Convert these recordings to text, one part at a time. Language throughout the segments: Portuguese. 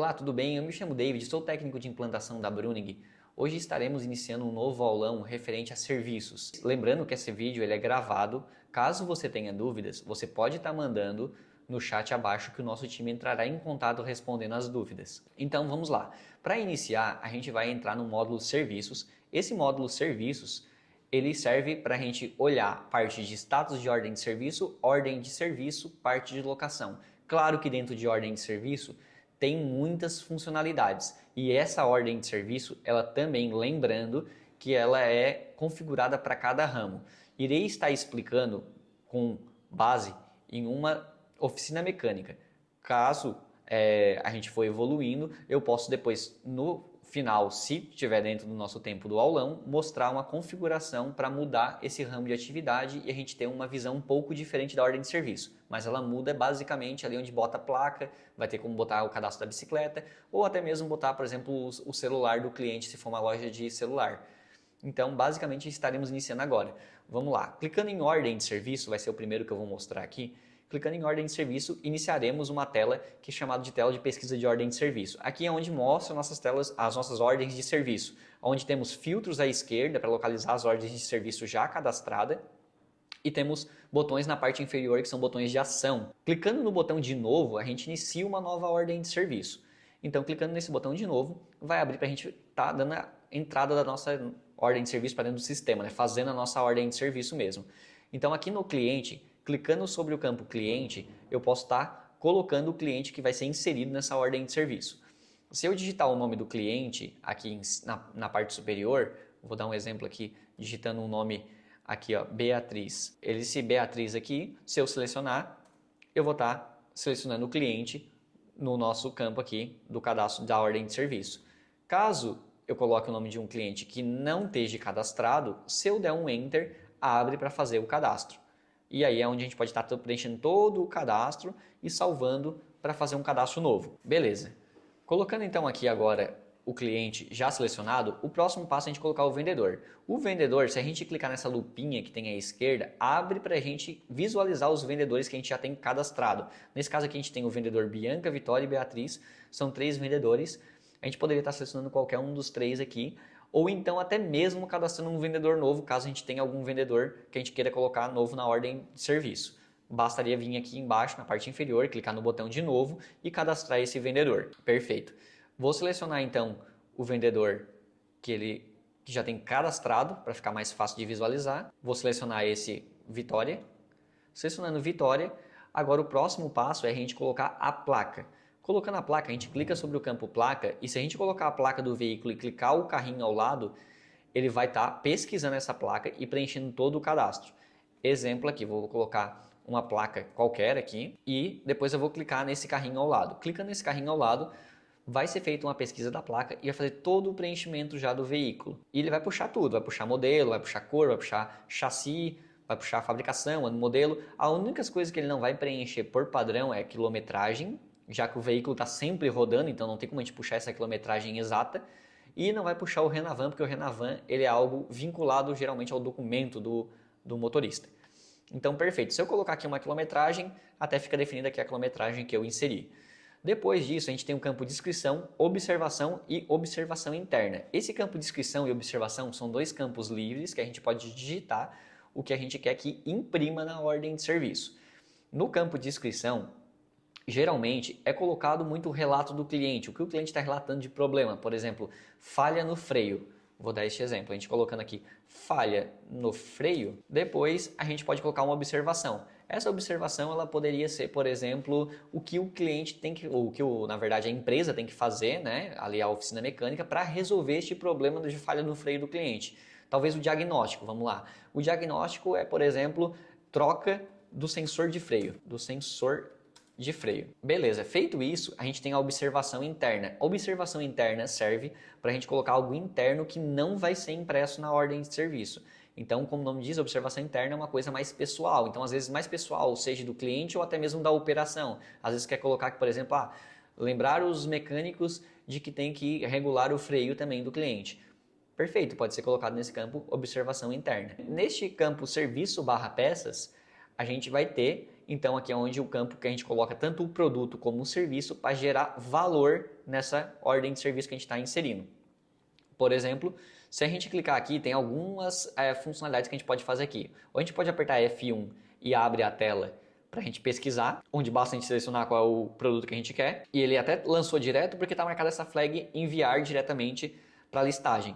Olá, tudo bem? Eu me chamo David, sou técnico de implantação da Bruning. Hoje estaremos iniciando um novo aulão referente a serviços. Lembrando que esse vídeo ele é gravado. Caso você tenha dúvidas, você pode estar mandando no chat abaixo que o nosso time entrará em contato respondendo as dúvidas. Então vamos lá. Para iniciar, a gente vai entrar no módulo serviços. Esse módulo serviços ele serve para a gente olhar parte de status de ordem de serviço, parte de locação. Claro que dentro de ordem de serviço tem muitas funcionalidades e essa ordem de serviço, ela também, lembrando que ela é configurada para cada ramo. Irei estar explicando com base em uma oficina mecânica. Caso a gente for evoluindo, eu posso depois, no final, se estiver dentro do nosso tempo do aulão, mostrar uma configuração para mudar esse ramo de atividade e a gente ter uma visão um pouco diferente da ordem de serviço. Mas ela muda basicamente ali onde bota a placa, vai ter como botar o cadastro da bicicleta ou até mesmo botar, por exemplo, o celular do cliente se for uma loja de celular. Então, basicamente, estaremos iniciando agora. Vamos lá. Clicando em ordem de serviço, vai ser o primeiro que eu vou mostrar aqui. Clicando em ordem de serviço, iniciaremos uma tela que é chamada de tela de pesquisa de ordem de serviço. Aqui é onde mostra as nossas ordens de serviço, onde temos filtros à esquerda para localizar as ordens de serviço já cadastradas e temos botões na parte inferior que são botões de ação. Clicando no botão de novo, a gente inicia uma nova ordem de serviço. Então, clicando nesse botão de novo, vai abrir para a gente estar dando a entrada da nossa ordem de serviço para dentro do sistema, né? Fazendo a nossa ordem de serviço mesmo. Então, aqui no cliente, clicando sobre o campo cliente, eu posso estar colocando o cliente que vai ser inserido nessa ordem de serviço. Se eu digitar o nome do cliente aqui na parte superior, vou dar um exemplo aqui, digitando um nome aqui, ó, Beatriz. Esse Beatriz aqui, se eu selecionar, eu vou estar selecionando o cliente no nosso campo aqui do cadastro da ordem de serviço. Caso eu coloque o nome de um cliente que não esteja cadastrado, se eu der um Enter, abre para fazer o cadastro. E aí é onde a gente pode estar preenchendo todo o cadastro e salvando para fazer um cadastro novo. Beleza. Colocando então aqui agora o cliente já selecionado, o próximo passo é a gente colocar o vendedor. O vendedor, se a gente clicar nessa lupinha que tem à esquerda, abre para a gente visualizar os vendedores que a gente já tem cadastrado. Nesse caso aqui a gente tem o vendedor Bianca, Vitória e Beatriz, são 3 vendedores. A gente poderia estar selecionando qualquer um dos 3 aqui, ou então até mesmo cadastrando um vendedor novo, caso a gente tenha algum vendedor que a gente queira colocar novo na ordem de serviço. Bastaria vir aqui embaixo, na parte inferior, clicar no botão de novo e cadastrar esse vendedor. Perfeito. Vou selecionar então o vendedor que já tem cadastrado, para ficar mais fácil de visualizar. Vou selecionar esse Vitória. Selecionando Vitória, agora o próximo passo é a gente colocar a placa. Colocando a placa, a gente clica sobre o campo placa e se a gente colocar a placa do veículo e clicar o carrinho ao lado, ele vai estar pesquisando essa placa e preenchendo todo o cadastro. Exemplo aqui, vou colocar uma placa qualquer aqui e depois eu vou clicar nesse carrinho ao lado. Clicando nesse carrinho ao lado, vai ser feita uma pesquisa da placa e vai fazer todo o preenchimento já do veículo. E ele vai puxar tudo, vai puxar modelo, vai puxar cor, vai puxar chassi, vai puxar a fabricação, ano modelo. A única coisa que ele não vai preencher por padrão é quilometragem, já que o veículo está sempre rodando, então não tem como a gente puxar essa quilometragem exata. E não vai puxar o Renavan, porque o Renavan ele é algo vinculado geralmente ao documento do motorista. Então, perfeito. Se eu colocar aqui uma quilometragem, até fica definida aqui a quilometragem que eu inseri. Depois disso, a gente tem o campo descrição, observação e observação interna. Esse campo descrição e observação são 2 campos livres que a gente pode digitar o que a gente quer que imprima na ordem de serviço. No campo descrição, geralmente é colocado muito o relato do cliente, o que o cliente está relatando de problema. Por exemplo, falha no freio. Vou dar este exemplo, a gente colocando aqui falha no freio, depois a gente pode colocar uma observação. Essa observação ela poderia ser, por exemplo, o que o cliente tem que, ou o que na verdade a empresa tem que fazer, né, ali a oficina mecânica, para resolver este problema de falha no freio do cliente. Talvez o diagnóstico, vamos lá. O diagnóstico é, por exemplo, troca do sensor de freio, Beleza, feito isso, a gente tem a observação interna. A observação interna serve para a gente colocar algo interno que não vai ser impresso na ordem de serviço. Então, como o nome diz, a observação interna é uma coisa mais pessoal. Então, às vezes mais pessoal, seja do cliente ou até mesmo da operação. Às vezes quer colocar, por exemplo, lembrar os mecânicos de que tem que regular o freio também do cliente. Perfeito, pode ser colocado nesse campo observação interna. Neste campo serviço/peças, a gente vai ter, então aqui é onde o campo que a gente coloca tanto o produto como o serviço para gerar valor nessa ordem de serviço que a gente está inserindo. Por exemplo, se a gente clicar aqui, tem algumas funcionalidades que a gente pode fazer aqui. Ou a gente pode apertar F1 e abre a tela para a gente pesquisar, onde basta a gente selecionar qual é o produto que a gente quer. E ele até lançou direto porque está marcada essa flag enviar diretamente para a listagem.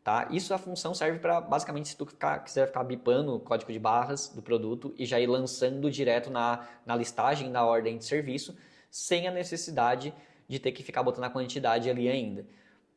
Tá? Isso a função serve para, basicamente, se tu quiser ficar bipando o código de barras do produto e já ir lançando direto na listagem, na ordem de serviço, sem a necessidade de ter que ficar botando a quantidade ali ainda.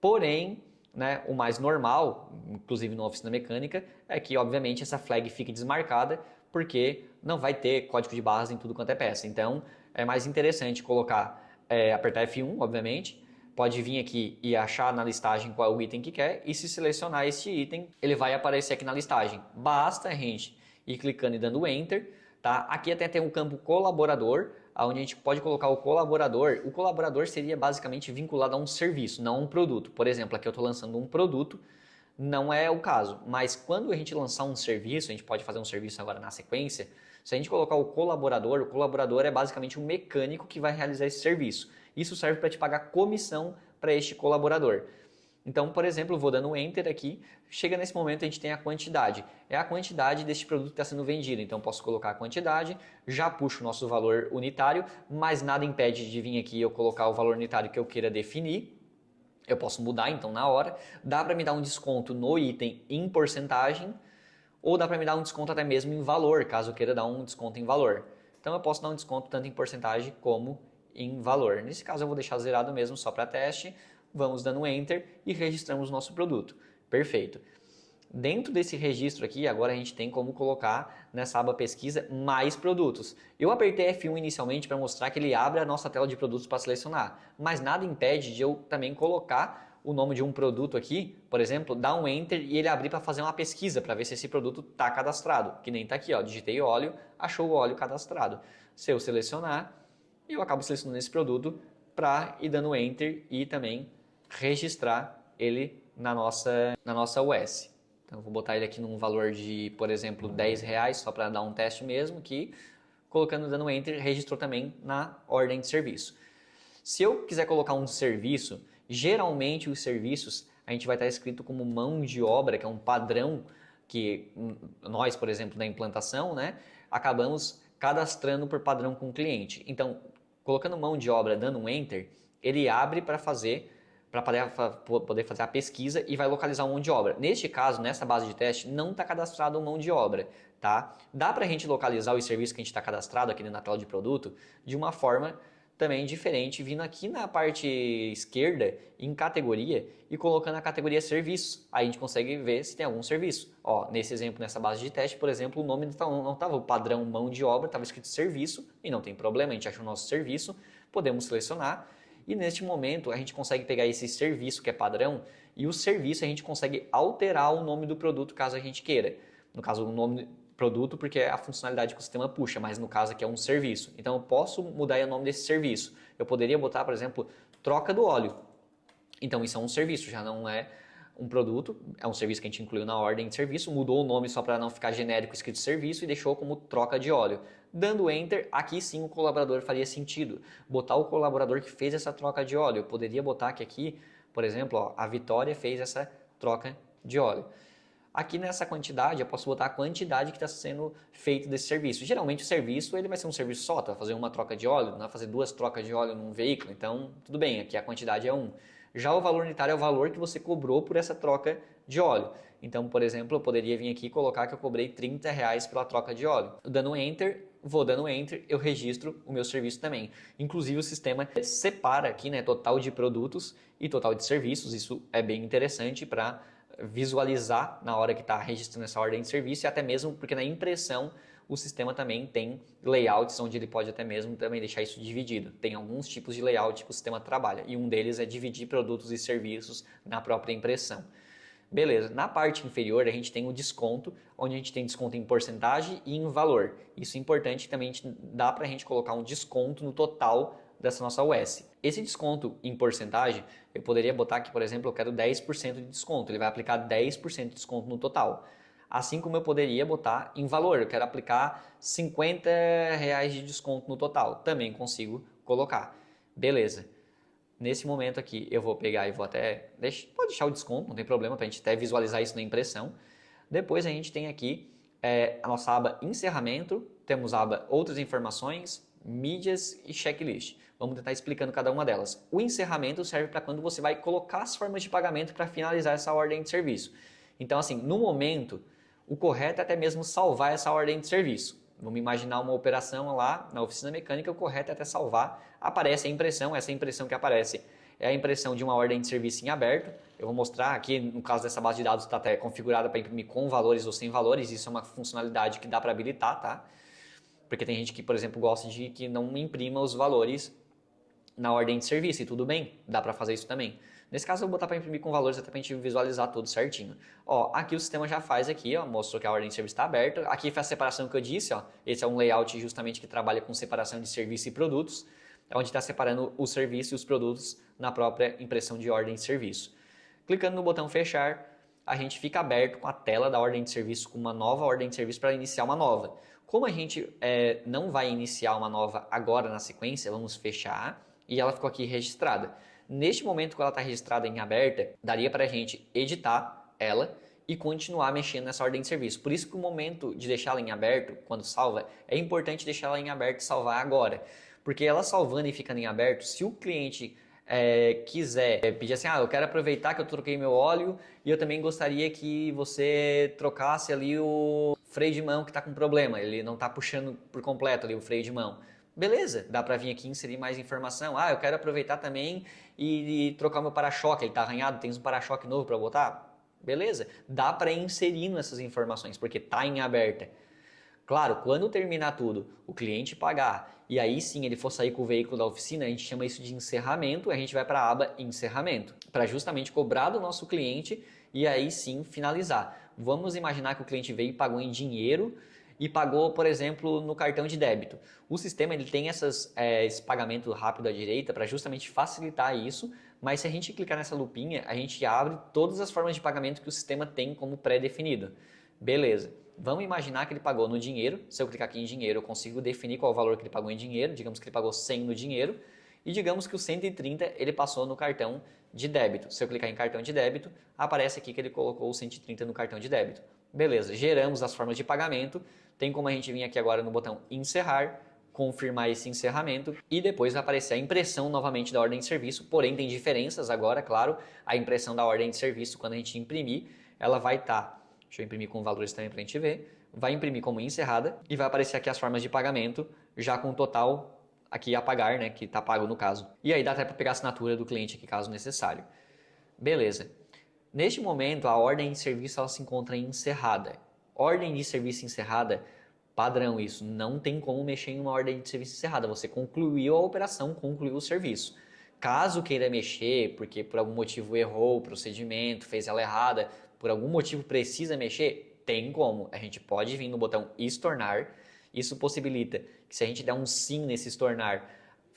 Porém, né, o mais normal, inclusive na oficina mecânica, é que obviamente essa flag fique desmarcada, porque não vai ter código de barras em tudo quanto é peça. Então é mais interessante colocar, apertar F1, obviamente, pode vir aqui e achar na listagem qual é o item que quer, e se selecionar esse item, ele vai aparecer aqui na listagem. Basta a gente ir clicando e dando Enter. Tá? Aqui até tem um campo colaborador, onde a gente pode colocar o colaborador. O colaborador seria basicamente vinculado a um serviço, não a um produto. Por exemplo, aqui eu estou lançando um produto, não é o caso. Mas quando a gente lançar um serviço, a gente pode fazer um serviço agora na sequência, se a gente colocar o colaborador é basicamente um mecânico que vai realizar esse serviço. Isso serve para te pagar comissão para este colaborador. Então, por exemplo, eu vou dando Enter aqui, chega nesse momento a gente tem a quantidade. É a quantidade deste produto que está sendo vendido. Então, posso colocar a quantidade, já puxo o nosso valor unitário, mas nada impede de vir aqui e eu colocar o valor unitário que eu queira definir. Eu posso mudar, então, na hora. Dá para me dar um desconto no item em porcentagem, ou dá para me dar um desconto até mesmo em valor, caso eu queira dar um desconto em valor. Então, eu posso dar um desconto tanto em porcentagem como em valor. Nesse caso, eu vou deixar zerado mesmo, só para teste. Vamos dando Enter e registramos o nosso produto. Perfeito. Dentro desse registro aqui, agora a gente tem como colocar nessa aba pesquisa mais produtos. Eu apertei F1 inicialmente para mostrar que ele abre a nossa tela de produtos para selecionar, mas nada impede de eu também colocar o nome de um produto aqui, por exemplo, dar um Enter e ele abrir para fazer uma pesquisa para ver se esse produto está cadastrado, que nem está aqui, ó, digitei óleo, achou o óleo cadastrado. Se eu selecionar, eu acabo selecionando esse produto para ir dando Enter e também registrar ele na nossa US. Então, eu vou botar ele aqui num valor de, por exemplo, R$10, só para dar um teste mesmo, que colocando, dando Enter, registrou também na ordem de serviço. Se eu quiser colocar um serviço, geralmente os serviços a gente vai estar escrito como mão de obra, que é um padrão que nós, por exemplo, da implantação, né, acabamos cadastrando por padrão com o cliente. Então, colocando mão de obra, dando um Enter, ele abre para poder fazer a pesquisa e vai localizar uma mão de obra. Neste caso, nessa base de teste, não está cadastrado mão de obra. Tá? Dá para a gente localizar os serviços que a gente está cadastrado aqui na tela de produto de uma forma também diferente, vindo aqui na parte esquerda, em categoria, e colocando a categoria serviços. Aí a gente consegue ver se tem algum serviço. Ó, nesse exemplo, nessa base de teste, por exemplo, o nome não estava o padrão mão de obra, estava escrito serviço, e não tem problema, a gente acha o nosso serviço, podemos selecionar. E neste momento a gente consegue pegar esse serviço que é padrão e o serviço a gente consegue alterar o nome do produto caso a gente queira. No caso, o nome do produto porque é a funcionalidade que o sistema puxa, mas no caso aqui é um serviço. Então eu posso mudar o nome desse serviço. Eu poderia botar, por exemplo, troca do óleo. Então isso é um serviço, já não é um produto, é um serviço que a gente incluiu na ordem de serviço, mudou o nome só para não ficar genérico escrito serviço e deixou como troca de óleo. Dando Enter, aqui sim o colaborador faria sentido. Botar o colaborador que fez essa troca de óleo. Eu poderia botar que aqui, por exemplo, ó, a Vitória fez essa troca de óleo. Aqui nessa quantidade, eu posso botar a quantidade que está sendo feito desse serviço. Geralmente o serviço ele vai ser um serviço só, tá? Fazer uma troca de óleo, não vai fazer duas trocas de óleo num veículo, então tudo bem, aqui a quantidade é 1. Já o valor unitário é o valor que você cobrou por essa troca de óleo. Então, por exemplo, eu poderia vir aqui e colocar que eu cobrei R$30 pela troca de óleo. Dando Enter, vou dando Enter, eu registro o meu serviço também. Inclusive o sistema separa aqui, né, total de produtos e total de serviços. Isso é bem interessante para visualizar na hora que está registrando essa ordem de serviço e até mesmo porque na impressão o sistema também tem layouts onde ele pode até mesmo também deixar isso dividido. Tem alguns tipos de layout que o sistema trabalha e um deles é dividir produtos e serviços na própria impressão. Beleza, na parte inferior a gente tem o desconto, onde a gente tem desconto em porcentagem e em valor. Isso é importante, também dá para a gente colocar um desconto no total dessa nossa US. Esse desconto em porcentagem, eu poderia botar aqui, por exemplo, eu quero 10% de desconto. Ele vai aplicar 10% de desconto no total. Assim como eu poderia botar em valor, eu quero aplicar R$ 50 de desconto no total, também consigo colocar. Beleza. Nesse momento aqui eu vou pegar e vou até, pode deixar o desconto, não tem problema, para a gente até visualizar isso na impressão. Depois a gente tem aqui a nossa aba encerramento, temos a aba outras informações, mídias e checklist. Vamos tentar explicando cada uma delas. O encerramento serve para quando você vai colocar as formas de pagamento para finalizar essa ordem de serviço. Então assim, no momento, o correto é até mesmo salvar essa ordem de serviço. Vamos imaginar uma operação lá na oficina mecânica, o correto é até salvar, aparece a impressão, essa impressão que aparece é a impressão de uma ordem de serviço em aberto. Eu vou mostrar aqui, no caso dessa base de dados, está até configurada para imprimir com valores ou sem valores, isso é uma funcionalidade que dá para habilitar, tá? Porque tem gente que, por exemplo, gosta de que não imprima os valores na ordem de serviço, e tudo bem, dá para fazer isso também. Nesse caso eu vou botar para imprimir com valores até para a gente visualizar tudo certinho. Ó, aqui o sistema já faz aqui, ó, mostrou que a ordem de serviço está aberta. Aqui foi a separação que eu disse, ó. Esse é um layout justamente que trabalha com separação de serviço e produtos, onde está separando o serviço e os produtos na própria impressão de ordem de serviço. Clicando no botão fechar, a gente fica aberto com a tela da ordem de serviço, com uma nova ordem de serviço para iniciar uma nova. Como a gente não vai iniciar uma nova agora na sequência, vamos fechar e ela ficou aqui registrada. Neste momento que ela está registrada em aberta, daria para a gente editar ela e continuar mexendo nessa ordem de serviço. Por isso que o momento de deixá-la em aberto, quando salva, é importante deixá-la em aberto e salvar agora. Porque ela salvando e ficando em aberto, se o cliente quiser pedir assim, eu quero aproveitar que eu troquei meu óleo e eu também gostaria que você trocasse ali o freio de mão que está com problema, ele não está puxando por completo ali o freio de mão. Beleza, dá para vir aqui e inserir mais informação. Eu quero aproveitar também e trocar meu para-choque, ele está arranhado, tem um para-choque novo para botar? Beleza, dá para ir inserindo essas informações, porque está em aberta. Claro, quando terminar tudo, o cliente pagar e aí sim ele for sair com o veículo da oficina, a gente chama isso de encerramento, a gente vai para a aba encerramento, para justamente cobrar do nosso cliente e aí sim finalizar. Vamos imaginar que o cliente veio e pagou em dinheiro e pagou, por exemplo, no cartão de débito. O sistema ele tem esse pagamento rápido à direita para justamente facilitar isso, mas se a gente clicar nessa lupinha, a gente abre todas as formas de pagamento que o sistema tem como pré-definido. Beleza. Vamos imaginar que ele pagou no dinheiro. Se eu clicar aqui em dinheiro, eu consigo definir qual é o valor que ele pagou em dinheiro. Digamos que ele pagou 100 no dinheiro. E digamos que o 130 ele passou no cartão de débito. Se eu clicar em cartão de débito, aparece aqui que ele colocou o 130 no cartão de débito. Beleza, geramos as formas de pagamento. Tem como a gente vir aqui agora no botão encerrar, confirmar esse encerramento e depois vai aparecer a impressão novamente da ordem de serviço. Porém, tem diferenças agora, claro. A impressão da ordem de serviço, quando a gente imprimir, ela vai estar... Deixa eu imprimir com valores também para a gente ver. Vai imprimir como encerrada e vai aparecer aqui as formas de pagamento, já com o total aqui a pagar, né, que está pago no caso. E aí dá até para pegar a assinatura do cliente aqui, caso necessário. Beleza. Neste momento, a ordem de serviço ela se encontra encerrada. Ordem de serviço encerrada, padrão isso, não tem como mexer em uma ordem de serviço encerrada. Você concluiu a operação, concluiu o serviço. Caso queira mexer, porque por algum motivo errou o procedimento, fez ela errada, por algum motivo precisa mexer, tem como. A gente pode vir no botão estornar. Isso possibilita que se a gente der um sim nesse estornar,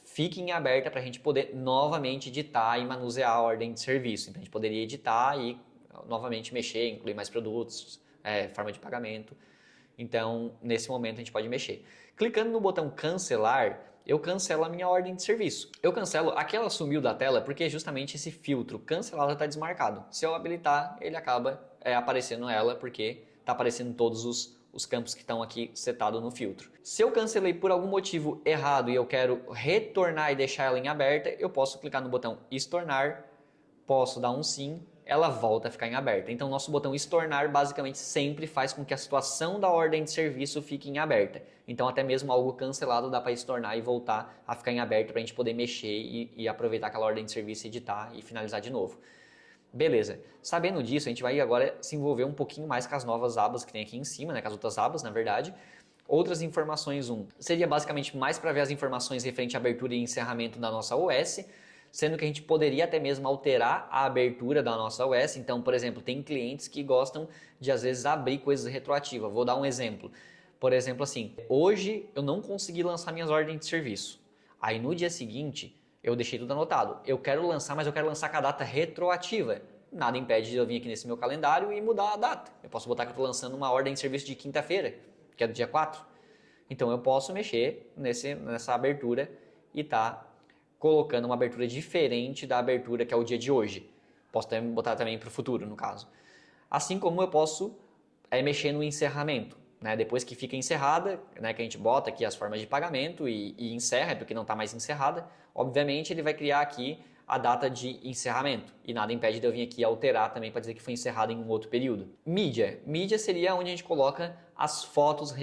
fique em aberta para a gente poder novamente editar e manusear a ordem de serviço. Então a gente poderia editar e novamente mexer, incluir mais produtos, forma de pagamento. Então nesse momento a gente pode mexer. Clicando no botão cancelar, eu cancelo a minha ordem de serviço. Eu cancelo, aquela sumiu da tela porque justamente esse filtro cancelado está desmarcado. Se eu habilitar, ele acaba aparecendo ela porque está aparecendo todos os campos que estão aqui setados no filtro. Se eu cancelei por algum motivo errado e eu quero retornar e deixar ela em aberta, eu posso clicar no botão estornar, posso dar um sim, ela volta a ficar em aberta. Então nosso botão estornar basicamente sempre faz com que a situação da ordem de serviço fique em aberta. Então até mesmo algo cancelado dá para estornar e voltar a ficar em aberto para a gente poder mexer e aproveitar aquela ordem de serviço, editar e finalizar de novo. Beleza, sabendo disso a gente vai agora se envolver um pouquinho mais com as novas abas que tem aqui em cima, né, com as outras abas na verdade. Outras informações seria basicamente mais para ver as informações referente à abertura e encerramento da nossa OS, sendo que a gente poderia até mesmo alterar a abertura da nossa OS. Então, por exemplo, tem clientes que gostam de às vezes abrir coisas retroativas. Vou dar um exemplo. Por exemplo, assim, hoje eu não consegui lançar minhas ordens de serviço. Aí no dia seguinte eu deixei tudo anotado. Eu quero lançar, mas eu quero lançar com a data retroativa. nada impede de eu vir aqui nesse meu calendário e mudar a data. Eu posso botar que eu estou lançando uma ordem de serviço de quinta-feira, que é do dia 4. Então eu posso mexer nessa abertura e colocando uma abertura diferente da abertura que é o dia de hoje. Posso também botar também para o futuro, no caso. Assim como eu posso mexer no encerramento. Né? Depois que fica encerrada, né, que a gente bota aqui as formas de pagamento e encerra, porque não está mais encerrada, obviamente ele vai criar aqui a data de encerramento. E nada impede de eu vir aqui alterar também para dizer que foi encerrado em um outro período. Mídia. Mídia seria onde a gente coloca as fotos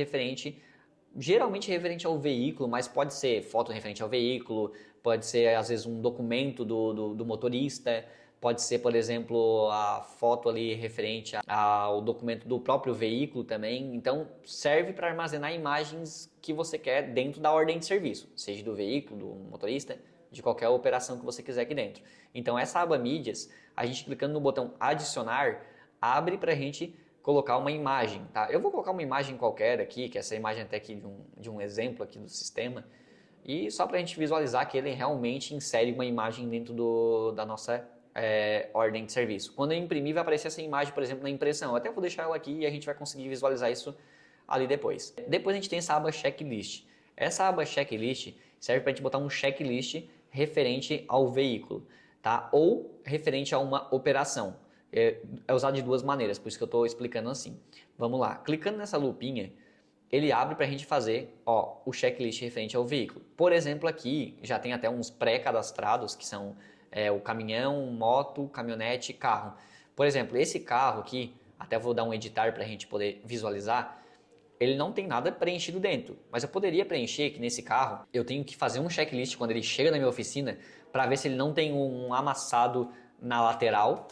geralmente referente ao veículo, mas pode ser foto referente ao veículo, pode ser às vezes um documento do motorista, pode ser, por exemplo, a foto ali referente ao documento do próprio veículo também. Então, serve para armazenar imagens que você quer dentro da ordem de serviço, seja do veículo, do motorista, de qualquer operação que você quiser aqui dentro. Então, essa aba mídias, a gente clicando no botão adicionar, abre para a gente colocar uma imagem, tá? Eu vou colocar uma imagem qualquer aqui, que essa imagem até aqui de um exemplo aqui do sistema, e só para a gente visualizar que ele realmente insere uma imagem dentro da nossa ordem de serviço. Quando eu imprimir, vai aparecer essa imagem, por exemplo, na impressão. Eu até vou deixar ela aqui e a gente vai conseguir visualizar isso ali depois. Depois a gente tem essa aba checklist. Essa aba checklist serve para a gente botar um checklist referente ao veículo, tá? Ou referente a uma operação. É usado de duas maneiras, por isso que eu estou explicando assim. Vamos lá, clicando nessa lupinha, ele abre para a gente fazer o checklist referente ao veículo. Por exemplo, aqui já tem até uns pré-cadastrados, que são o caminhão, moto, caminhonete, carro. Por exemplo, esse carro aqui, até vou dar um editar para a gente poder visualizar, ele não tem nada preenchido dentro. Mas eu poderia preencher que nesse carro, eu tenho que fazer um checklist quando ele chega na minha oficina, para ver se ele não tem um amassado na lateral,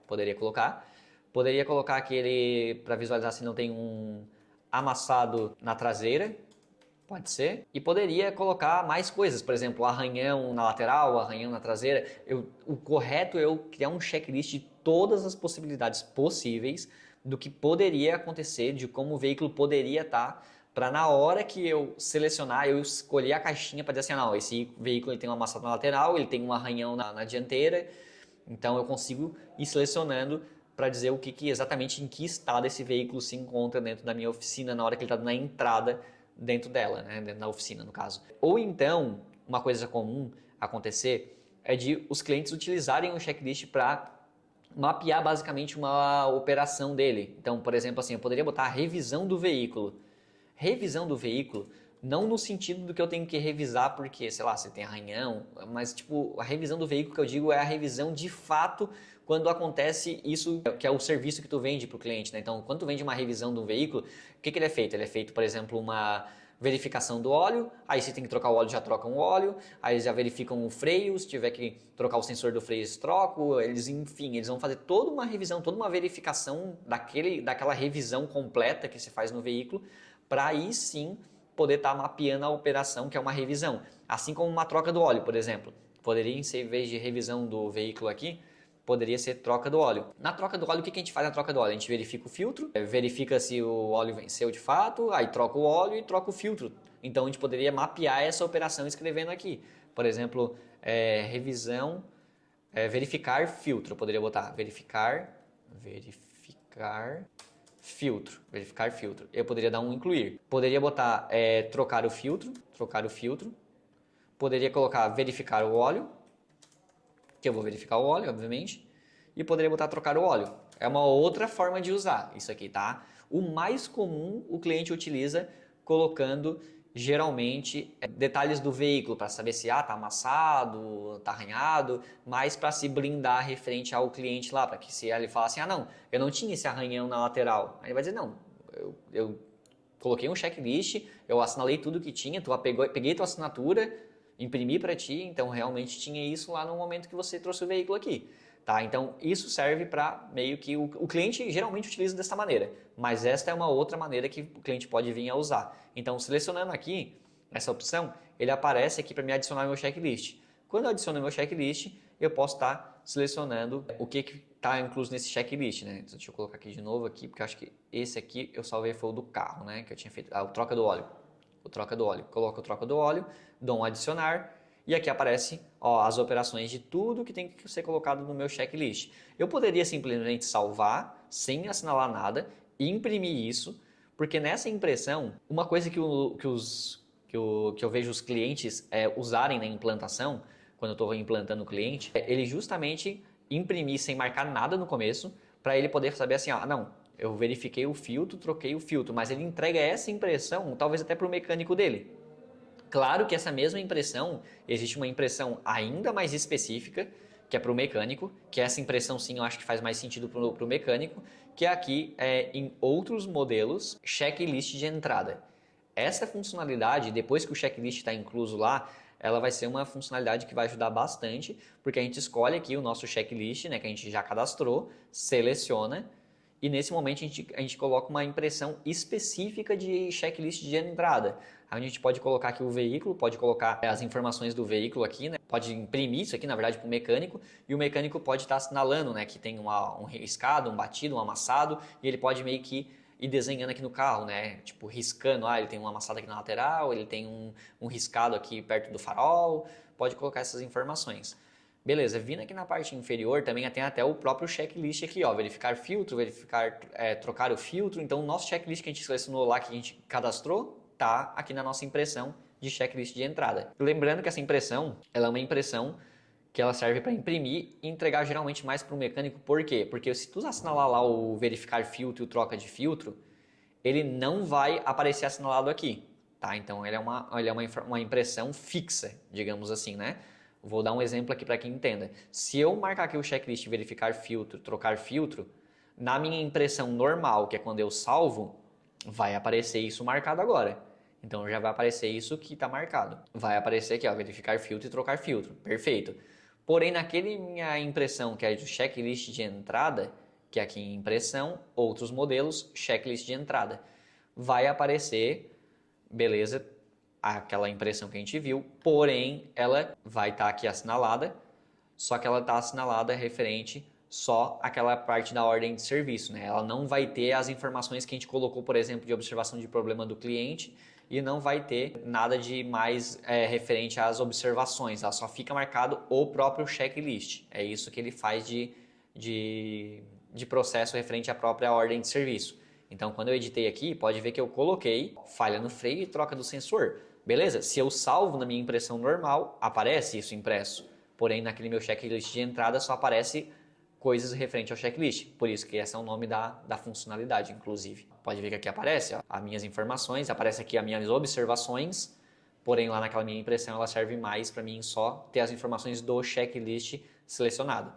poderia colocar. Poderia colocar aquele, para visualizar se não tem um amassado na traseira, pode ser. E poderia colocar mais coisas, por exemplo, arranhão na lateral, arranhão na traseira. O correto é eu criar um checklist de todas as possibilidades possíveis do que poderia acontecer, de como o veículo poderia estar, para na hora que eu selecionar, eu escolher a caixinha para dizer assim, não, esse veículo ele tem um amassado na lateral, ele tem um arranhão na dianteira. Então eu consigo ir selecionando para dizer exatamente em que estado esse veículo se encontra dentro da minha oficina na hora que ele está na entrada dentro dela, né? Dentro da oficina no caso. Ou então, uma coisa comum acontecer é de os clientes utilizarem o checklist para mapear basicamente uma operação dele. Então, por exemplo, assim, eu poderia botar a revisão do veículo. Revisão do veículo, não no sentido do que eu tenho que revisar porque, sei lá, se tem arranhão, mas tipo, a revisão do veículo que eu digo é a revisão de fato quando acontece isso, que é o serviço que tu vende para o cliente, né? Então, quando tu vende uma revisão do veículo, o que ele é feito? Ele é feito, por exemplo, uma verificação do óleo, aí se tem que trocar o óleo, já trocam o óleo, aí eles já verificam o freio, se tiver que trocar o sensor do freio, eles trocam, enfim, eles vão fazer toda uma revisão, toda uma verificação daquela revisão completa que se faz no veículo, para aí sim poder estar mapeando a operação, que é uma revisão. Assim como uma troca do óleo, por exemplo. Poderia ser, em vez de revisão do veículo aqui, poderia ser troca do óleo. Na troca do óleo, o que a gente faz na troca do óleo? A gente verifica o filtro, verifica se o óleo venceu de fato, aí troca o óleo e troca o filtro. Então, a gente poderia mapear essa operação escrevendo aqui. Por exemplo, revisão, verificar filtro. Eu poderia botar verificar filtro. Eu poderia dar um incluir. Poderia botar trocar o filtro. Poderia colocar verificar o óleo, que eu vou verificar o óleo, obviamente. E poderia botar trocar o óleo. É uma outra forma de usar isso aqui, tá? O mais comum o cliente utiliza colocando geralmente detalhes do veículo para saber se tá amassado, tá arranhado, mas para se blindar referente ao cliente lá, para que se ele falar assim, não, eu não tinha esse arranhão na lateral, aí ele vai dizer, não, eu coloquei um checklist, eu assinalei tudo que tinha, peguei tua assinatura, imprimi para ti, então realmente tinha isso lá no momento que você trouxe o veículo aqui. Tá? Então, isso serve para meio que o cliente geralmente utiliza dessa maneira, mas esta é uma outra maneira que o cliente pode vir a usar. Então, selecionando aqui essa opção, ele aparece aqui para me adicionar meu checklist. Quando eu adiciono meu checklist, eu posso estar selecionando o que está incluso nesse checklist. Né? Então, deixa eu colocar aqui de novo, porque eu acho que esse aqui eu salvei foi o do carro, né? Que eu tinha feito. O troca do óleo. Coloco o troca do óleo, dou um adicionar. e aqui aparece ó, as operações de tudo que tem que ser colocado no meu checklist. Eu poderia simplesmente salvar, sem assinalar nada, e imprimir isso, porque nessa impressão, uma coisa que eu vejo os clientes usarem na implantação, quando eu estou implantando o cliente, é ele justamente imprimir sem marcar nada no começo, para ele poder saber assim, ah, não, eu verifiquei o filtro, troquei o filtro, mas ele entrega essa impressão, talvez até para o mecânico dele. Claro que essa mesma impressão, existe uma impressão ainda mais específica, que é para o mecânico, que essa impressão sim eu acho que faz mais sentido para o mecânico, que é aqui em outros modelos, checklist de entrada. Essa funcionalidade, depois que o checklist está incluso lá, ela vai ser uma funcionalidade que vai ajudar bastante, porque a gente escolhe aqui o nosso checklist, né, que a gente já cadastrou, seleciona, e nesse momento a gente coloca uma impressão específica de checklist de entrada. A gente pode colocar aqui o veículo, pode colocar as informações do veículo aqui, né? Pode imprimir isso aqui, na verdade, para o mecânico, e o mecânico pode estar assinalando, né, que tem um riscado, um batido, um amassado, e ele pode meio que ir desenhando aqui no carro, né? Tipo, riscando, ele tem uma amassada aqui na lateral, ele tem um riscado aqui perto do farol, pode colocar essas informações. Beleza, vindo aqui na parte inferior também tem até o próprio checklist aqui, ó, verificar filtro, trocar o filtro. Então o nosso checklist que a gente selecionou lá, que a gente cadastrou, tá aqui na nossa impressão de checklist de entrada. Lembrando que essa impressão, ela é uma impressão que ela serve para imprimir e entregar geralmente mais para o mecânico. Por quê? Porque se tu assinalar lá o verificar filtro e o troca de filtro, ele não vai aparecer assinalado aqui, tá? Então ele é uma impressão fixa, digamos assim, né? Vou dar um exemplo aqui para quem entenda. Se eu marcar aqui o checklist verificar filtro, trocar filtro, na minha impressão normal, que é quando eu salvo, vai aparecer isso marcado agora. Então já vai aparecer isso que está marcado. Vai aparecer aqui, ó, verificar filtro e trocar filtro. Perfeito. Porém, naquele minha impressão, que é do checklist de entrada, que é aqui em impressão, outros modelos, checklist de entrada, vai aparecer, beleza, aquela impressão que a gente viu, porém ela vai estar aqui assinalada, só que ela está assinalada referente só àquela parte da ordem de serviço, né? Ela não vai ter as informações que a gente colocou, por exemplo, de observação de problema do cliente, e não vai ter nada de mais referente às observações, ela só fica marcado o próprio checklist. É isso que ele faz de processo referente à própria ordem de serviço. Então, quando eu editei aqui, pode ver que eu coloquei falha no freio e troca do sensor. Beleza? Se eu salvo na minha impressão normal, aparece isso impresso. Porém, naquele meu checklist de entrada só aparece coisas referente ao checklist. Por isso que esse é o nome da funcionalidade, inclusive. Pode ver que aqui aparece ó, as minhas informações, aparece aqui as minhas observações, porém lá naquela minha impressão ela serve mais para mim só ter as informações do checklist selecionado.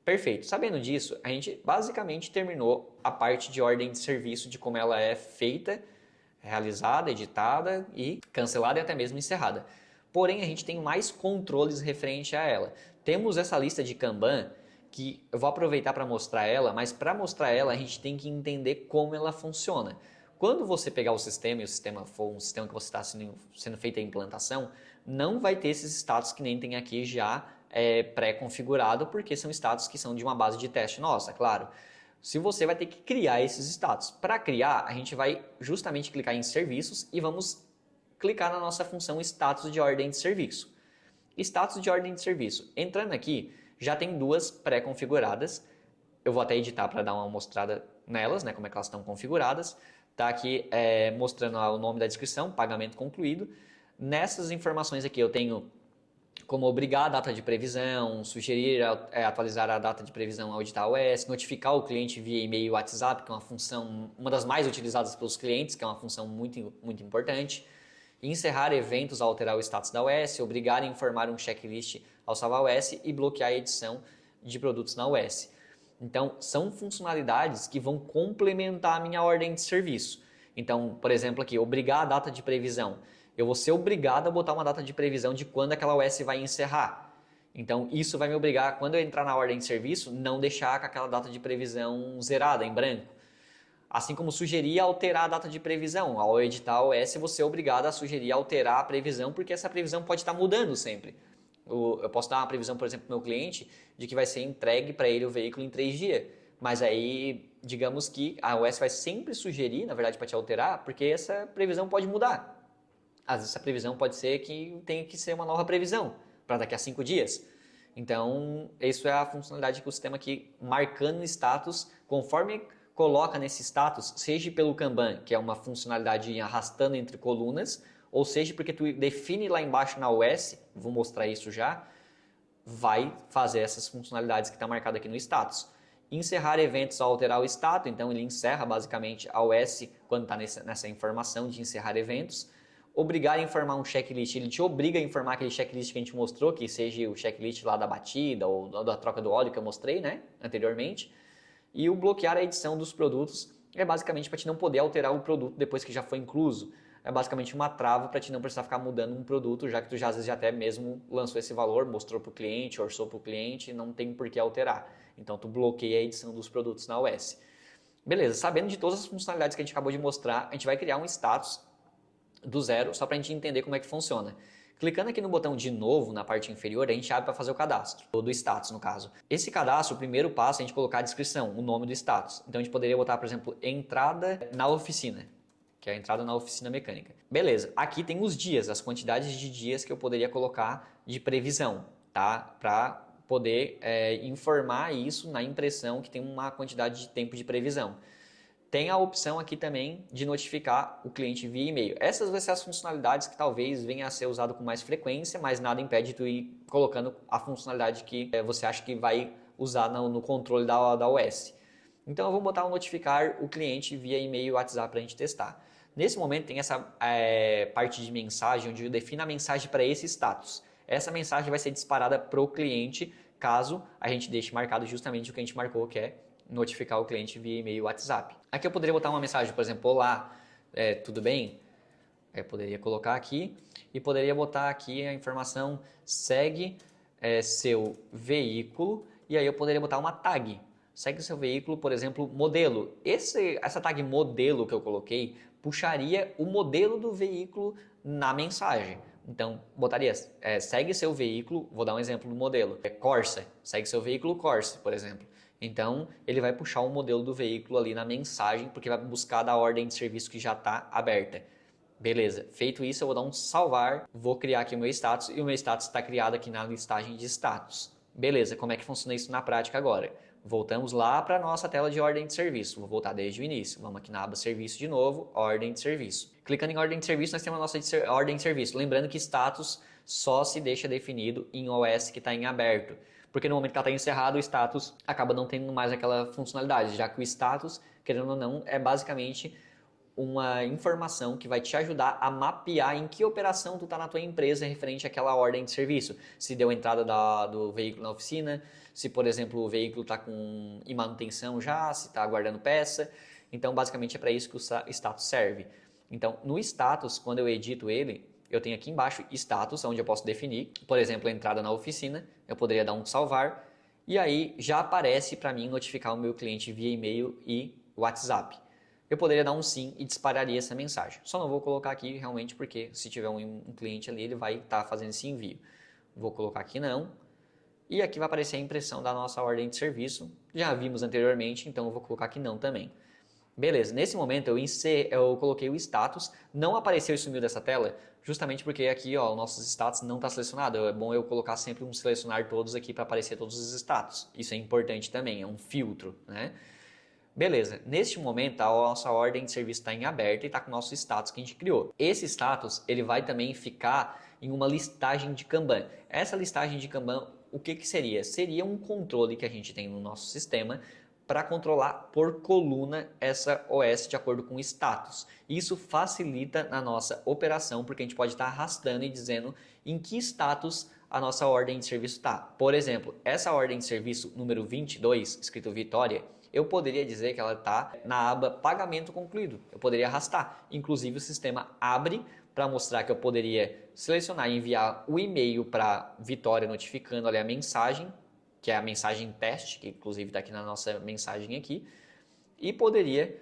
Perfeito. Sabendo disso, a gente basicamente terminou a parte de ordem de serviço, de como ela é feita, realizada, editada e cancelada e até mesmo encerrada. Porém, a gente tem mais controles referente a ela. Temos essa lista de Kanban que eu vou aproveitar para mostrar ela, mas para mostrar ela a gente tem que entender como ela funciona. Quando você pegar o sistema e o sistema for um sistema que você está sendo feita a implantação, não vai ter esses status que nem tem aqui já pré-configurado, porque são status que são de uma base de teste nossa, claro. Se você vai ter que criar esses status. Para criar, a gente vai justamente clicar em serviços e vamos clicar na nossa função status de ordem de serviço. Status de ordem de serviço. Entrando aqui, já tem duas pré-configuradas. Eu vou até editar para dar uma mostrada nelas, né, como é que elas estão configuradas. Está aqui mostrando o nome da descrição, pagamento concluído. Nessas informações aqui eu tenho como obrigar a data de previsão, sugerir atualizar a data de previsão ao editar OS, notificar o cliente via e-mail e WhatsApp, que é uma função, uma das mais utilizadas pelos clientes, que é uma função muito, muito importante. Encerrar eventos ao alterar o status da OS, obrigar a informar um checklist ao salvar a OS e bloquear a edição de produtos na OS. Então, são funcionalidades que vão complementar a minha ordem de serviço. Então, por exemplo aqui, obrigar a data de previsão. Eu vou ser obrigado a botar uma data de previsão de quando aquela OS vai encerrar. Então, isso vai me obrigar, quando eu entrar na ordem de serviço, não deixar com aquela data de previsão zerada, em branco. Assim como sugerir alterar a data de previsão. Ao editar a OS, você é obrigado a sugerir alterar a previsão, porque essa previsão pode estar mudando sempre. Eu posso dar uma previsão, por exemplo, para o meu cliente, de que vai ser entregue para ele o veículo em 3 dias. Mas aí, digamos que a OS vai sempre sugerir, na verdade, para te alterar, porque essa previsão pode mudar. Às vezes essa previsão pode ser que tenha que ser uma nova previsão para daqui a 5 dias. Então, isso é a funcionalidade que o sistema aqui marcando status, conforme coloca nesse status, seja pelo Kanban, que é uma funcionalidade arrastando entre colunas, ou seja porque tu define lá embaixo na OS, vou mostrar isso já, vai fazer essas funcionalidades que está marcado aqui no status. Encerrar eventos ao alterar o status, então ele encerra basicamente a OS quando está nessa informação de encerrar eventos. Obrigar a informar um checklist, ele te obriga a informar aquele checklist que a gente mostrou, que seja o checklist lá da batida ou da troca do óleo que eu mostrei, né, anteriormente. E o bloquear a edição dos produtos é basicamente para te não poder alterar o produto depois que já foi incluso. É basicamente uma trava para te não precisar ficar mudando um produto, já que tu já às vezes já até mesmo lançou esse valor, mostrou para o cliente, orçou para o cliente, não tem por que alterar. Então tu bloqueia a edição dos produtos na OS. Beleza, sabendo de todas as funcionalidades que a gente acabou de mostrar, a gente vai criar um status do zero, só para a gente entender como é que funciona. Clicando aqui no botão de novo, na parte inferior, a gente abre para fazer o cadastro, ou do status no caso. Esse cadastro, o primeiro passo é a gente colocar a descrição, o nome do status. Então a gente poderia botar, por exemplo, entrada na oficina, que é a entrada na oficina mecânica. Beleza, aqui tem os dias, as quantidades de dias que eu poderia colocar de previsão, tá? Para poder informar isso na impressão que tem uma quantidade de tempo de previsão. Tem a opção aqui também de notificar o cliente via e-mail. Essas vão ser as funcionalidades que talvez venha a ser usado com mais frequência, mas nada impede tu ir colocando a funcionalidade que você acha que vai usar no controle da OS. Então eu vou botar o notificar o cliente via e-mail e WhatsApp para a gente testar. Nesse momento tem essa parte de mensagem, onde eu defino a mensagem para esse status. Essa mensagem vai ser disparada para o cliente, caso a gente deixe marcado justamente o que a gente marcou, que é notificar o cliente via e-mail e WhatsApp. Aqui eu poderia botar uma mensagem, por exemplo, olá, tudo bem? Eu poderia colocar aqui e poderia botar aqui a informação segue seu veículo e aí eu poderia botar uma tag. Segue o seu veículo, por exemplo, modelo. Essa tag modelo que eu coloquei puxaria o modelo do veículo na mensagem. Então, botaria segue seu veículo, vou dar um exemplo do modelo, Corsa, segue seu veículo Corsa, por exemplo. Então, ele vai puxar o modelo do veículo ali na mensagem, porque vai buscar da ordem de serviço que já está aberta. Beleza, feito isso eu vou dar um salvar, vou criar aqui o meu status e o meu status está criado aqui na listagem de status. Beleza, como é que funciona isso na prática agora? Voltamos lá para a nossa tela de ordem de serviço, vou voltar desde o início. Vamos aqui na aba serviço de novo, ordem de serviço. Clicando em ordem de serviço, nós temos a nossa ordem de serviço. Lembrando que status só se deixa definido em OS que está em aberto. Porque no momento que ela está encerrado, o status acaba não tendo mais aquela funcionalidade, já que o status, querendo ou não, é basicamente uma informação que vai te ajudar a mapear em que operação tu está na tua empresa referente àquela ordem de serviço. Se deu entrada do veículo na oficina, se por exemplo o veículo está em manutenção já, se está aguardando peça. Então basicamente é para isso que o status serve. Então no status, quando eu edito ele, eu tenho aqui embaixo status, onde eu posso definir, por exemplo, a entrada na oficina, eu poderia dar um salvar, e aí já aparece para mim notificar o meu cliente via e-mail e WhatsApp. Eu poderia dar um sim e dispararia essa mensagem. Só não vou colocar aqui realmente porque se tiver um cliente ali, ele vai estar fazendo esse envio. Vou colocar aqui não, e aqui vai aparecer a impressão da nossa ordem de serviço. Já vimos anteriormente, então eu vou colocar aqui não também. Beleza, nesse momento eu coloquei o status, não apareceu e sumiu dessa tela, justamente porque aqui ó, o nosso status não está selecionado. É bom eu colocar sempre um selecionar todos aqui para aparecer todos os status. Isso é importante também, é um filtro, né? Beleza, neste momento a nossa ordem de serviço está em aberto e está com o nosso status que a gente criou. Esse status ele vai também ficar em uma listagem de Kanban. Essa listagem de Kanban, o que seria? Seria um controle que a gente tem no nosso sistema para controlar por coluna essa OS de acordo com o status. Isso facilita na nossa operação, porque a gente pode estar arrastando e dizendo em que status a nossa ordem de serviço está. Por exemplo, essa ordem de serviço número 22, escrito Vitória, eu poderia dizer que ela está na aba pagamento concluído. Eu poderia arrastar. Inclusive o sistema abre para mostrar que eu poderia selecionar e enviar o e-mail para Vitória notificando ali a mensagem, que é a mensagem teste, que inclusive está aqui na nossa mensagem aqui, e poderia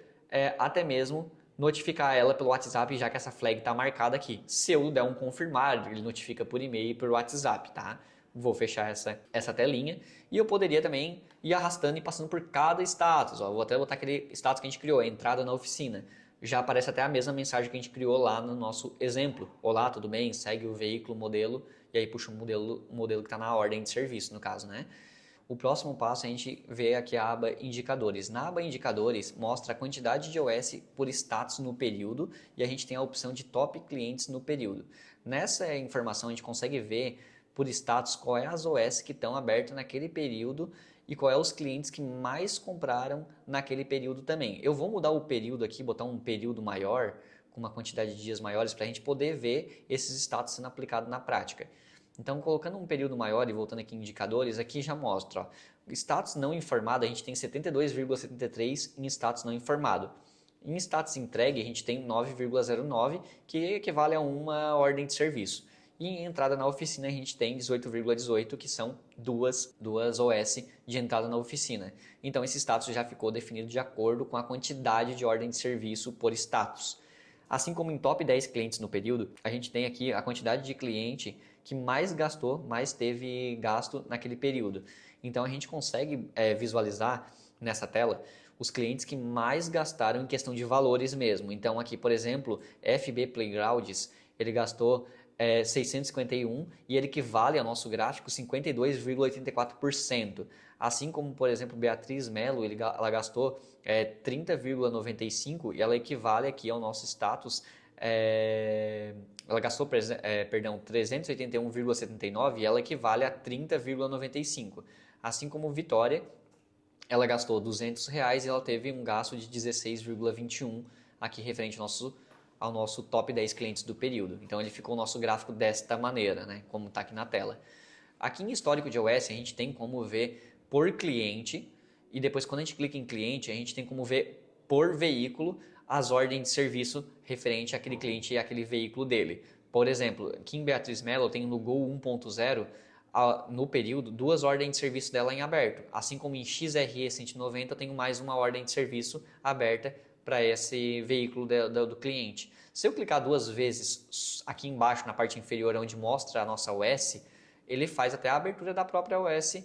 até mesmo notificar ela pelo WhatsApp, já que essa flag está marcada aqui. Se eu der um confirmar, ele notifica por e-mail e por WhatsApp, tá? Vou fechar essa telinha e eu poderia também ir arrastando e passando por cada status. Ó. Vou até botar aquele status que a gente criou, entrada na oficina. já aparece até a mesma mensagem que a gente criou lá no nosso exemplo. Olá, tudo bem? Segue o veículo, modelo, e aí puxa o modelo que está na ordem de serviço, no caso, né? O próximo passo a gente vê aqui a aba Indicadores. Na aba Indicadores, mostra a quantidade de OS por status no período e a gente tem a opção de Top Clientes no período. Nessa informação a gente consegue ver por status qual é as OS que estão abertas naquele período e qual é os clientes que mais compraram naquele período também. Eu vou mudar o período aqui, botar um período maior, com uma quantidade de dias maiores, para a gente poder ver esses status sendo aplicados na prática. Então, colocando um período maior e voltando aqui em indicadores, aqui já mostra, ó, status não informado, a gente tem 72,73 em status não informado. Em status entregue, a gente tem 9,09, que equivale a uma ordem de serviço. E em entrada na oficina, a gente tem 18,18, que são duas OS de entrada na oficina. Então, esse status já ficou definido de acordo com a quantidade de ordem de serviço por status. Assim como em top 10 clientes no período, a gente tem aqui a quantidade de cliente que mais gastou, mais teve gasto naquele período. Então a gente consegue visualizar nessa tela os clientes que mais gastaram em questão de valores mesmo. Então aqui, por exemplo, FB Playgrounds, ele gastou 651 e ele equivale ao nosso gráfico 52,84%. Assim como, por exemplo, Beatriz Melo, ela gastou 30,95 e ela equivale aqui ao nosso status. Ela gastou, 381,79 e ela equivale a 30,95. Assim como Vitória, ela gastou R$200 e ela teve um gasto de 16,21 aqui referente ao nosso top 10 clientes do período. Então ele ficou o nosso gráfico desta maneira, né, como está aqui na tela. Aqui em histórico de OS a gente tem como ver por cliente e depois quando a gente clica em cliente a gente tem como ver por veículo as ordens de serviço referente àquele cliente e àquele veículo dele. Por exemplo, aqui em Beatriz Mello eu tenho no Gol 1.0 no período 2 ordens de serviço dela em aberto. Assim como em XRE 190 eu tenho mais uma ordem de serviço aberta para esse veículo do cliente. Se eu clicar 2 vezes aqui embaixo na parte inferior onde mostra a nossa OS, ele faz até a abertura da própria OS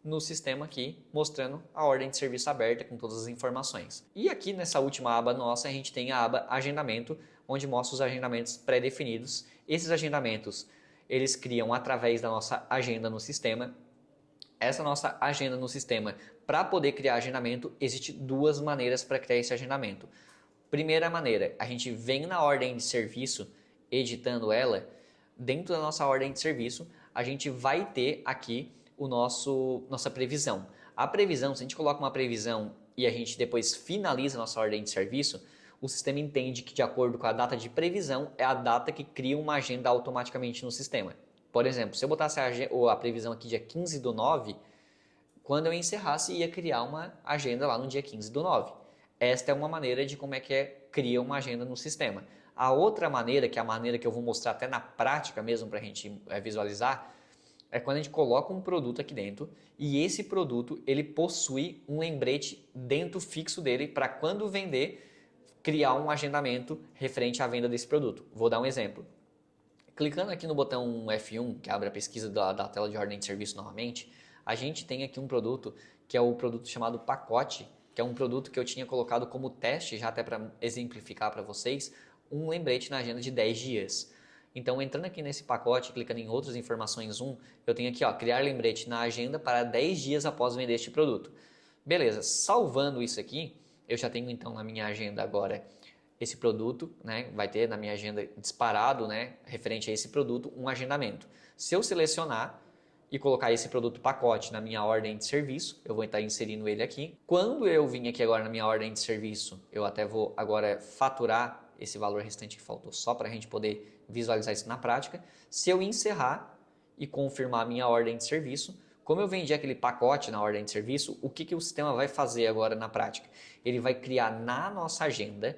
no sistema aqui, mostrando a ordem de serviço aberta com todas as informações. E aqui nessa última aba nossa, a gente tem a aba Agendamento, onde mostra os agendamentos pré-definidos. Esses agendamentos, eles criam através da nossa agenda no sistema. Essa nossa agenda no sistema, para poder criar agendamento, existe 2 maneiras para criar esse agendamento. Primeira maneira, a gente vem na ordem de serviço, editando ela, dentro da nossa ordem de serviço, a gente vai ter aqui nossa previsão. A previsão, se a gente coloca uma previsão e a gente depois finaliza a nossa ordem de serviço, o sistema entende que de acordo com a data de previsão é a data que cria uma agenda automaticamente no sistema. Por exemplo, se eu botasse a previsão aqui dia 15/9, quando eu encerrasse ia criar uma agenda lá no dia 15/9. Esta é uma maneira de como é que cria uma agenda no sistema. A outra maneira, que é a maneira que eu vou mostrar até na prática mesmo para a gente visualizar, é quando a gente coloca um produto aqui dentro e esse produto ele possui um lembrete dentro fixo dele para quando vender, criar um agendamento referente à venda desse produto. Vou dar um exemplo. Clicando aqui no botão F1, que abre a pesquisa da tela de ordem de serviço novamente, a gente tem aqui um produto que é o produto chamado Pacote, que é um produto que eu tinha colocado como teste, já até para exemplificar para vocês, um lembrete na agenda de 10 dias. Então, entrando aqui nesse pacote, clicando em outras informações eu tenho aqui, criar lembrete na agenda para 10 dias após vender este produto. Beleza, salvando isso aqui, eu já tenho então na minha agenda agora esse produto, né? Vai ter na minha agenda disparado, né, referente a esse produto, um agendamento. Se eu selecionar e colocar esse produto pacote na minha ordem de serviço, eu vou estar inserindo ele aqui. Quando eu vim aqui agora na minha ordem de serviço, eu até vou agora faturar esse valor restante que faltou só para a gente poder visualizar isso na prática. Se eu encerrar e confirmar a minha ordem de serviço, como eu vendi aquele pacote na ordem de serviço, o que o sistema vai fazer agora na prática? Ele vai criar na nossa agenda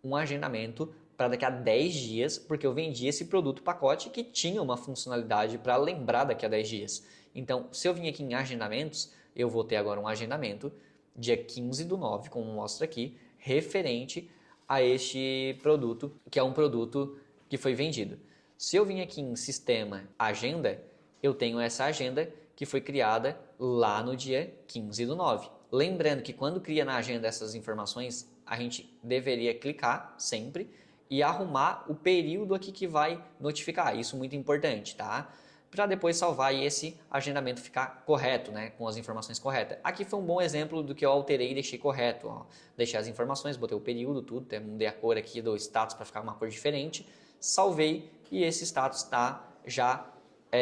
um agendamento para daqui a 10 dias, porque eu vendi esse produto pacote que tinha uma funcionalidade para lembrar daqui a 10 dias. Então, se eu vim aqui em agendamentos, eu vou ter agora um agendamento dia 15/9, como mostra aqui, referente a este produto, que é um produto que foi vendido. Se eu vim aqui em sistema agenda, eu tenho essa agenda que foi criada lá no dia 15/9. Lembrando que quando cria na agenda essas informações, a gente deveria clicar sempre e arrumar o período aqui que vai notificar. Isso é muito importante, tá? Para depois salvar e esse agendamento ficar correto, né? Com as informações corretas. Aqui foi um bom exemplo do que eu alterei e deixei correto. Ó. Deixei as informações, botei o período, tudo, mudei a cor aqui do status para ficar uma cor diferente. Salvei e esse status está já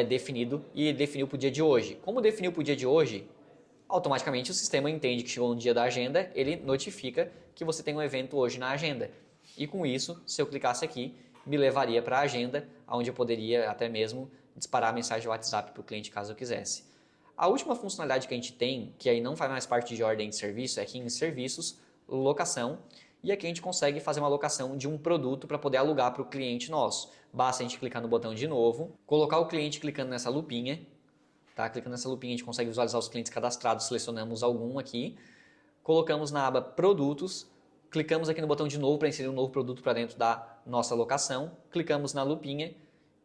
definido e definiu para o dia de hoje. Como definiu para o dia de hoje, automaticamente o sistema entende que chegou no dia da agenda, ele notifica que você tem um evento hoje na agenda. E com isso, se eu clicasse aqui, me levaria para a agenda, onde eu poderia até mesmo disparar a mensagem de WhatsApp para o cliente caso eu quisesse. A última funcionalidade que a gente tem, que aí não faz mais parte de ordem de serviço, é aqui em serviços, locação, e aqui a gente consegue fazer uma locação de um produto para poder alugar para o cliente nosso. Basta a gente clicar no botão de novo, colocar o cliente clicando nessa lupinha, tá? Clicando nessa lupinha a gente consegue visualizar os clientes cadastrados, selecionamos algum aqui, colocamos na aba produtos, clicamos aqui no botão de novo para inserir um novo produto para dentro da nossa locação, clicamos na lupinha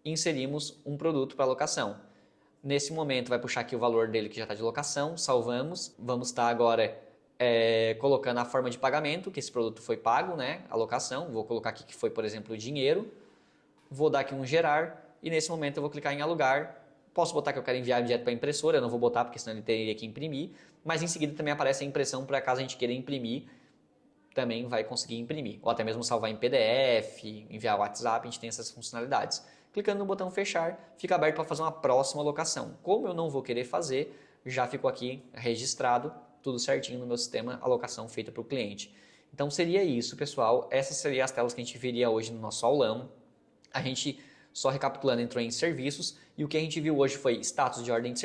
e inserimos um produto para locação. Nesse momento vai puxar aqui o valor dele que já está de locação, salvamos, vamos estar agora colocando a forma de pagamento, que esse produto foi pago, né? A locação, vou colocar aqui que foi, por exemplo, o dinheiro, vou dar aqui um gerar e nesse momento eu vou clicar em alugar. Posso botar que eu quero enviar direto para a impressora, eu não vou botar porque senão ele teria que imprimir, mas em seguida também aparece a impressão para caso a gente queira imprimir, também vai conseguir imprimir, ou até mesmo salvar em PDF, enviar WhatsApp, a gente tem essas funcionalidades. Clicando no botão fechar, fica aberto para fazer uma próxima locação. Como eu não vou querer fazer, já ficou aqui registrado, tudo certinho no meu sistema, a locação feita para o cliente. Então seria isso, pessoal, essas seriam as telas que a gente viria hoje no nosso aulão. A gente, só recapitulando, entrou em serviços e o que a gente viu hoje foi status de ordem de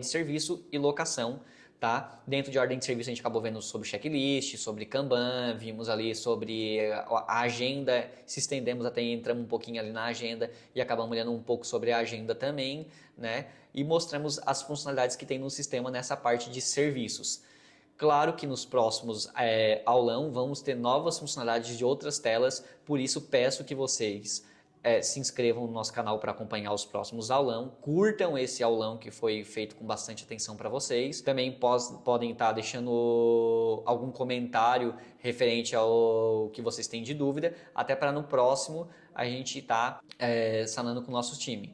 serviço e locação. Tá? Dentro de ordem de serviço a gente acabou vendo sobre checklist, sobre Kanban, vimos ali sobre a agenda, se estendemos até entramos um pouquinho ali na agenda e acabamos olhando um pouco sobre a agenda também, né? E mostramos as funcionalidades que tem no sistema nessa parte de serviços. Claro que nos próximos aulão vamos ter novas funcionalidades de outras telas, por isso peço que vocês se inscrevam no nosso canal para acompanhar os próximos aulão, curtam esse aulão que foi feito com bastante atenção para vocês. Também podem estar deixando algum comentário referente ao que vocês têm de dúvida, até para no próximo a gente estar sanando com o nosso time.